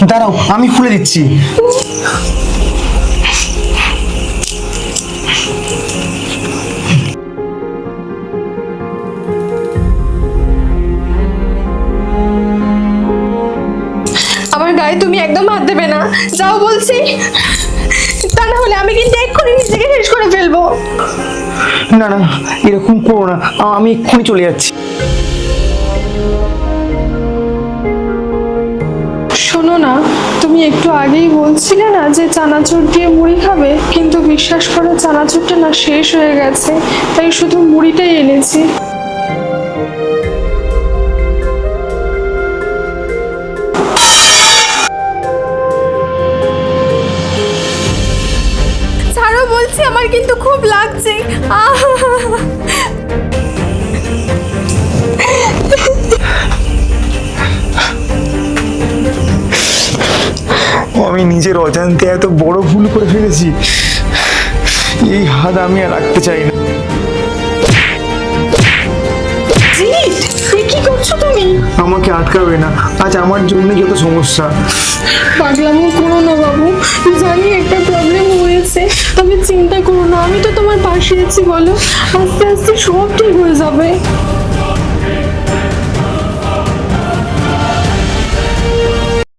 দাঁড়াও, আমি খুলে দিচ্ছি। আমার গায়ে তুমি একদম হাত দেবে না, যাও বলছি, তা না হলে আমি কিন্তু এক্ষুনি নিজেকে শেষ করে ফেলবো। না না, এরকম করো না, আমি এক্ষুনি চলে যাচ্ছি। শোনো না, তুমি একটু আগেই বলছিলে না যে চানাচুর দিয়ে মুড়ি খাবে, কিন্তু বিশ্বাস করো চানাচুরটা না শেষ হয়ে গেছে, তাই শুধু মুড়িটাই এনেছি। ছাড়ো বলছি, আমার কিন্তু খুব লাগছে। আমি নিজের অজান্তে এত বড় ভুল করে ফেলেছি, এই হাত আমি আর রাখতে চাই না। কি করছো তুমি? আমাকে আটকাবে না, আজ আমার জন্য যত সমস্যা। পাগলামো করো না বাবু, জানি একটা প্রবলেম হয়েছে, তবে চিন্তা করো না, আমি তো তোমার পাশে আছি, বলো আস্তে আস্তে সব ঠিক হয়ে যাবে।